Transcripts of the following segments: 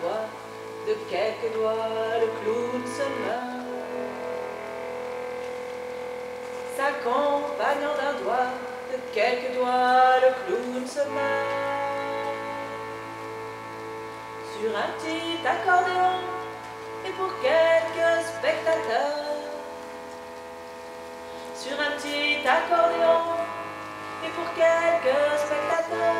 doigt, de quelques doigts le clown se meurt. S'accompagnant d'un doigt, de quelques doigts le clown se meurt. Sur un petit accordéon, et pour quelques spectateurs. Sur un petit accordéon, et pour quelques spectateurs.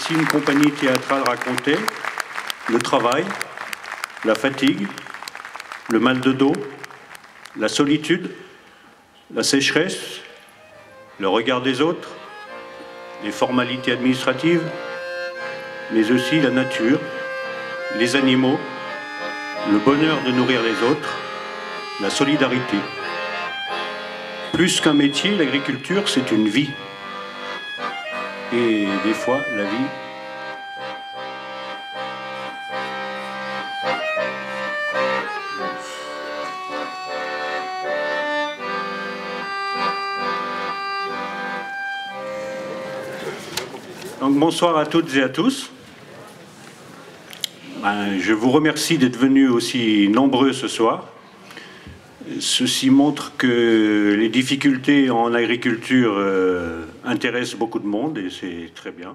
Si une compagnie théâtrale racontait le travail, la fatigue, le mal de dos, la solitude, la sécheresse, le regard des autres, les formalités administratives, mais aussi la nature, les animaux, le bonheur de nourrir les autres, la solidarité. Plus qu'un métier, l'agriculture, c'est une vie. Et des fois, la vie. Donc, bonsoir à toutes et à tous. Je vous remercie d'être venus aussi nombreux ce soir. Ceci montre que les difficultés en agriculture intéressent beaucoup de monde et c'est très bien.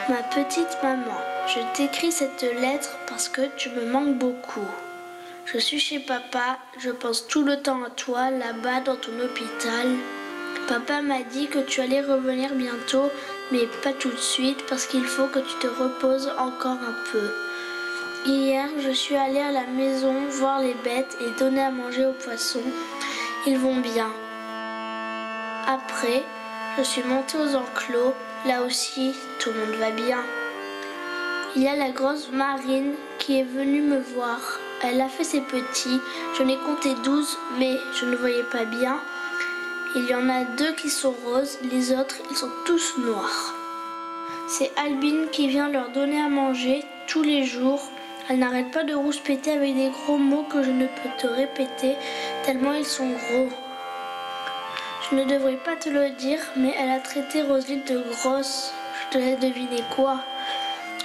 Ma petite maman, je t'écris cette lettre parce que tu me manques beaucoup. Je suis chez papa, je pense tout le temps à toi, là-bas dans ton hôpital. Papa m'a dit que tu allais revenir bientôt, mais pas tout de suite parce qu'il faut que tu te reposes encore un peu. Hier, je suis allée à la maison voir les bêtes et donner à manger aux poissons. Ils vont bien. Après, je suis montée aux enclos. Là aussi, tout le monde va bien. Il y a la grosse Marine qui est venue me voir. Elle a fait ses petits. J'en ai compté 12, mais je ne voyais pas bien. Il y en a 2 qui sont roses, les autres, ils sont tous noirs. C'est Albine qui vient leur donner à manger tous les jours. Elle n'arrête pas de rouspéter avec des gros mots que je ne peux te répéter, tellement ils sont gros. Je ne devrais pas te le dire, mais elle a traité Roselyne de grosse. Je te laisse deviner quoi.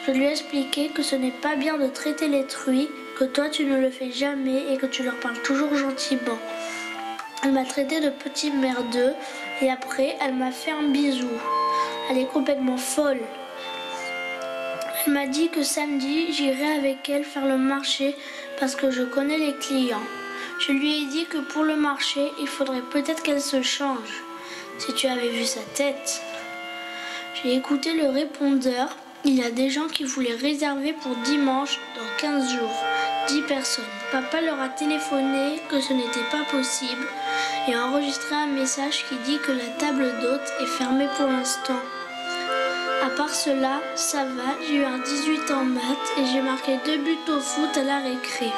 Je lui ai expliqué que ce n'est pas bien de traiter les truies, que toi tu ne le fais jamais et que tu leur parles toujours gentiment. Elle m'a traité de petit merdeux et après elle m'a fait un bisou. Elle est complètement folle. Elle m'a dit que samedi j'irai avec elle faire le marché parce que je connais les clients. Je lui ai dit que pour le marché il faudrait peut-être qu'elle se change. Si tu avais vu sa tête. J'ai écouté le répondeur. Il y a des gens qui voulaient réserver pour dimanche dans 15 jours. 10 personnes. Papa leur a téléphoné que ce n'était pas possible et a enregistré un message qui dit que la table d'hôte est fermée pour l'instant. À part cela, ça va, j'ai eu un 18 en maths et j'ai marqué 2 buts au foot à la récré.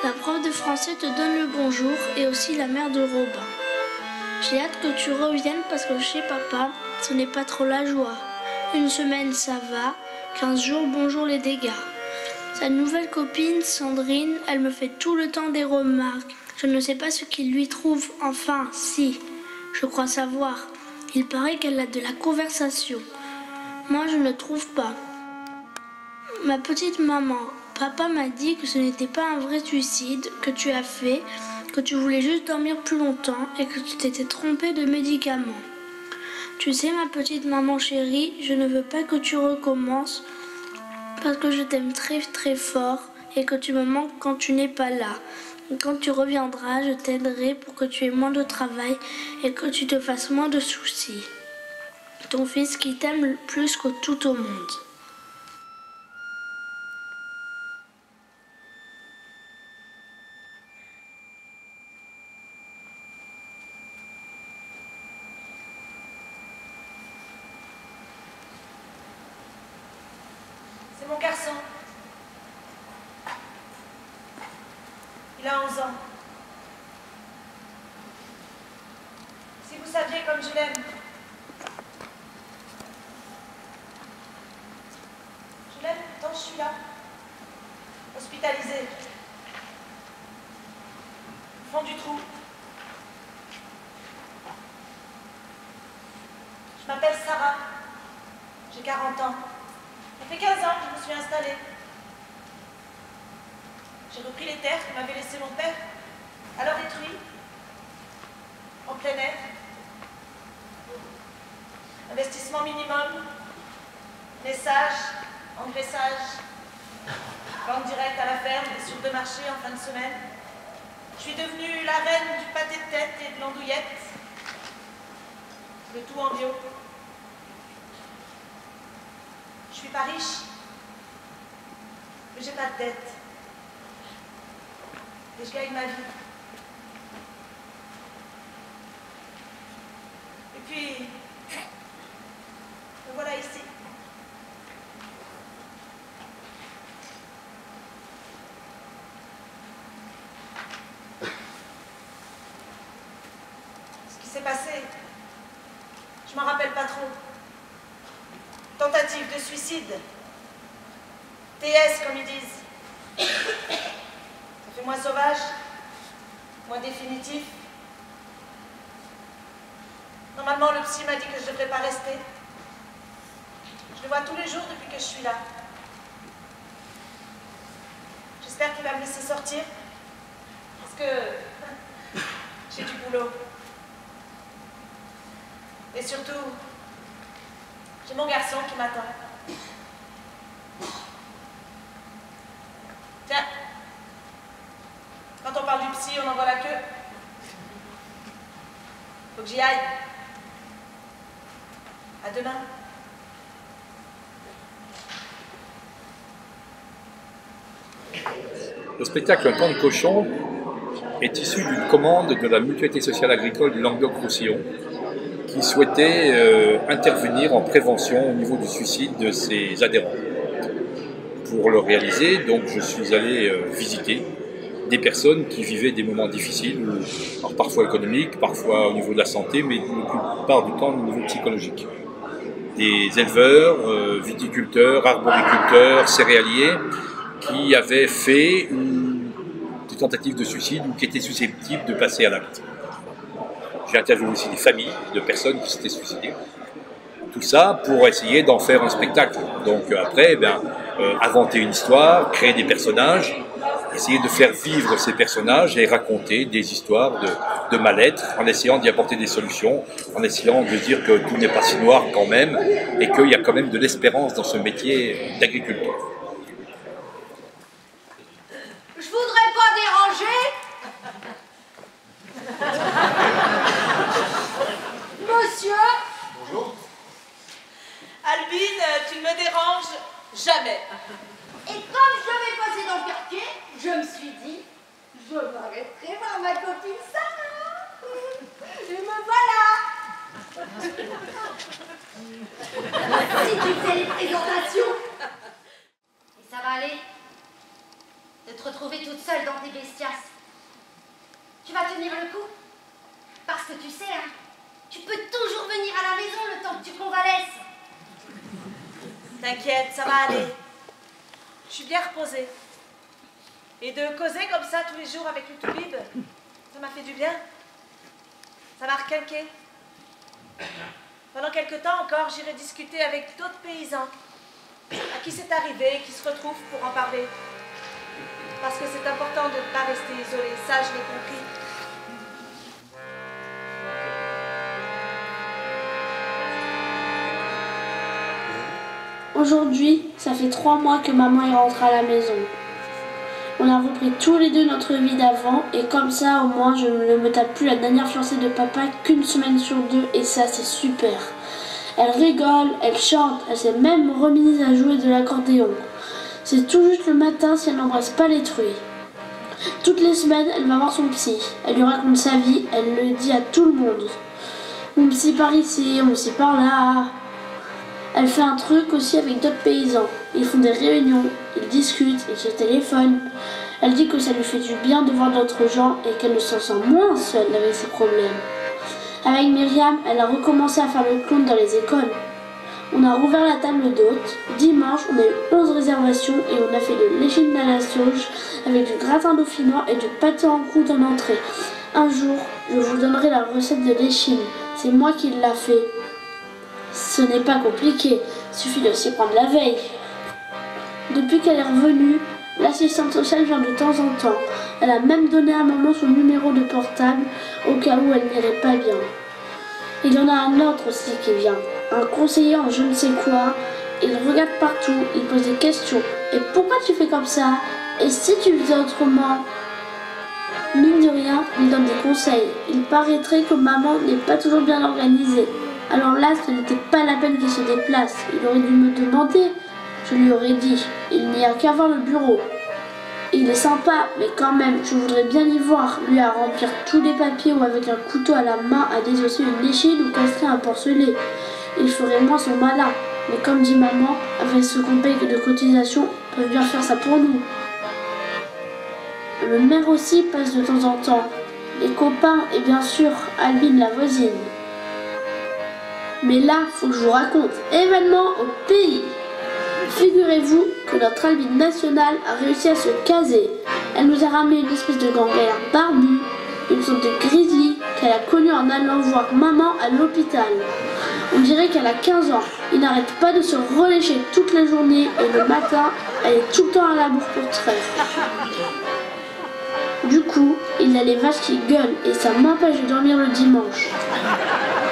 La prof de français te donne le bonjour et aussi la mère de Robin. J'ai hâte que tu reviennes parce que chez papa, ce n'est pas trop la joie. Une semaine, ça va. 15 jours, bonjour les dégâts. Sa nouvelle copine, Sandrine, elle me fait tout le temps des remarques. Je ne sais pas ce qu'il lui trouve. Enfin, si, je crois savoir. Il paraît qu'elle a de la conversation. Moi, je ne trouve pas. Ma petite maman, papa m'a dit que ce n'était pas un vrai suicide que tu as fait, que tu voulais juste dormir plus longtemps et que tu t'étais trompée de médicaments. Tu sais, ma petite maman chérie, je ne veux pas que tu recommences parce que je t'aime très très fort et que tu me manques quand tu n'es pas là. Et quand tu reviendras, je t'aiderai pour que tu aies moins de travail et que tu te fasses moins de soucis. Ton fils qui t'aime plus que tout au monde. C'est mon garçon. Il a 11 ans. Si vous saviez comme je l'aime. Je l'aime tant je suis là. Hospitalisée. Au fond du trou. Je m'appelle Sarah. J'ai 40 ans. Ça fait 15 ans que je me suis installée. J'ai repris les terres que m'avait laissées mon père, alors détruit, en plein air. Investissement minimum, naissage, engraissage, vente directe à la ferme et sur de marché en fin de semaine. Je suis devenue la reine du pâté de tête et de l'andouillette, le tout en bio. Je suis pas riche, mais j'ai pas de dette. Et je gagne ma vie. Et puis, me voilà ici. Ce qui s'est passé, je m'en rappelle pas trop. Tentative de suicide. TS, comme ils disent. Ça fait moins sauvage, moins définitif. Normalement, le psy m'a dit que je ne devrais pas rester. Je le vois tous les jours depuis que je suis là. J'espère qu'il va me laisser sortir, parce que j'ai du boulot. Et surtout, j'ai mon garçon qui m'attend. Tiens, quand on parle du psy, on en voit la queue. Faut que j'y aille. À demain. Le spectacle Un camp de cochons est issu d'une commande de la Mutualité sociale agricole du Languedoc-Roussillon qui souhaitait intervenir en prévention au niveau du suicide de ses adhérents. pour le réaliser, donc je suis allé visiter des personnes qui vivaient des moments difficiles, alors parfois économiques, parfois au niveau de la santé, mais la plupart du temps au niveau psychologique. Des éleveurs, viticulteurs, arboriculteurs, céréaliers, qui avaient fait des tentatives de suicide ou qui étaient susceptibles de passer à l'acte. J'ai interviewé aussi des familles de personnes qui s'étaient suicidées. Tout ça pour essayer d'en faire un spectacle. Donc après, inventer une histoire, créer des personnages, essayer de faire vivre ces personnages et raconter des histoires de mal-être en essayant d'y apporter des solutions, en essayant de dire que tout n'est pas si noir quand même et qu'il y a quand même de l'espérance dans ce métier d'agriculteur. Je voudrais pas déranger. Monsieur. Bonjour. Albine, tu ne me déranges jamais. Et comme je vais passer dans le quartier, je me suis dit, je m'arrêterai voir ma copine Sarah. Et me voilà. Si tu fais les présentations. Et ça va aller de te retrouver toute seule dans tes bestias. Tu vas tenir le coup. Parce que tu sais, hein, tu peux toujours venir à la maison le temps que tu convalesces. T'inquiète, ça va aller. Je suis bien reposée. Et de causer comme ça tous les jours avec le toubib, ça m'a fait du bien. Ça m'a requinqué. Pendant quelque temps encore, j'irai discuter avec d'autres paysans à qui c'est arrivé, qui se retrouvent pour en parler. Parce que c'est important de ne pas rester isolé. Ça, je l'ai compris. Aujourd'hui, ça fait 3 mois que maman est rentrée à la maison. On a repris tous les deux notre vie d'avant et comme ça au moins je ne me tape plus la dernière fiancée de papa qu'1 semaine sur 2 et ça c'est super. Elle rigole, elle chante, elle s'est même remise à jouer de l'accordéon. C'est tout juste le matin si elle n'embrasse pas les truies. Toutes les semaines, elle va voir son psy. Elle lui raconte sa vie, elle le dit à tout le monde. Mon psy par ici, mon psy par là. Elle fait un truc aussi avec d'autres paysans. Ils font des réunions, ils discutent, ils se téléphonent. Elle dit que ça lui fait du bien de voir d'autres gens et qu'elle ne se sent moins seule avec ses problèmes. Avec Myriam, elle a recommencé à faire le clown dans les écoles. On a rouvert la table d'hôtes. Dimanche, on a eu 11 réservations et on a fait de l'échine à la sauge avec du gratin dauphinois et du pâté en croûte en entrée. Un jour, je vous donnerai la recette de l'échine. C'est moi qui l'ai fait. Ce n'est pas compliqué, il suffit de s'y prendre la veille. Depuis qu'elle est revenue, l'assistante sociale vient de temps en temps. Elle a même donné à maman son numéro de portable au cas où elle n'irait pas bien. Il y en a un autre aussi qui vient, un conseiller en je ne sais quoi. Il regarde partout, il pose des questions. Et pourquoi tu fais comme ça? Et si tu le faisais autrement? Mine de rien, il donne des conseils. Il paraîtrait que maman n'est pas toujours bien organisée. Alors là, ce n'était pas la peine qu'il se déplace. Il aurait dû me demander. Je lui aurais dit. Il n'y a qu'à voir le bureau. Il est sympa, mais quand même, je voudrais bien y voir. Lui à remplir tous les papiers ou avec un couteau à la main à désosser une échine ou casser un porcelet. Il ferait moins son malin. Mais comme dit maman, avec ce qu'on paye de cotisation, ils peuvent bien faire ça pour nous. Le maire aussi passe de temps en temps. Les copains et bien sûr Albine la voisine. Mais là, faut que je vous raconte. Événement au pays. Figurez-vous que notre Albine nationale a réussi à se caser. Elle nous a ramené une espèce de grand-mère barbue, une sorte de grizzly qu'elle a connue en allant voir maman à l'hôpital. On dirait qu'elle a 15 ans. Il n'arrête pas de se relécher toute la journée et le matin, elle est tout le temps à la bourre pour traire. Du coup, il a les vaches qui gueulent et ça m'empêche de dormir le dimanche.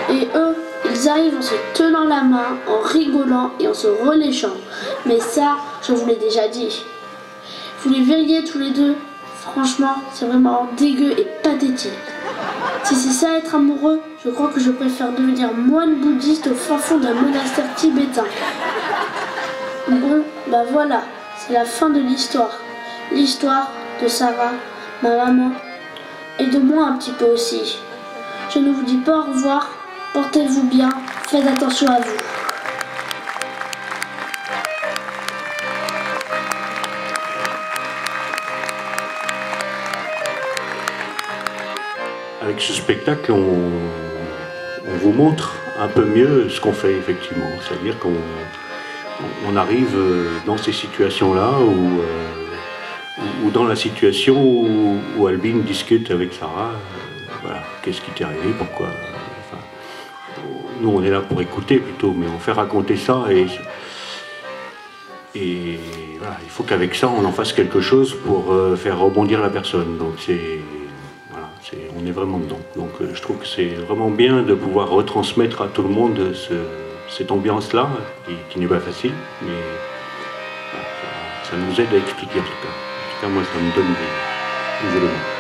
Et eux, ils arrivent en se tenant la main, en rigolant et en se reléchant. Mais ça, je vous l'ai déjà dit. Vous les verriez tous les deux. Franchement, c'est vraiment dégueu et pathétique. Si c'est ça être amoureux, je crois que je préfère devenir moine bouddhiste au fin fond d'un monastère tibétain. Bon, bah voilà, c'est la fin de l'histoire. L'histoire de Sarah, ma maman, et de moi un petit peu aussi. Je ne vous dis pas au revoir. Portez-vous bien, faites attention à vous. avec ce spectacle, on vous montre un peu mieux ce qu'on fait effectivement. C'est-à-dire qu'on arrive dans ces situations-là ou dans la situation où Albine discute avec Sarah. Voilà, qu'est-ce qui t'est arrivé, pourquoi. Nous, on est là pour écouter plutôt, mais on fait raconter ça et voilà, il faut qu'avec ça, on en fasse quelque chose pour faire rebondir la personne. Donc voilà, on est vraiment dedans. Donc je trouve que c'est vraiment bien de pouvoir retransmettre à tout le monde cette ambiance-là, qui n'est pas facile, mais voilà, ça nous aide à expliquer en tout cas. En tout cas, moi, ça me donne des éléments.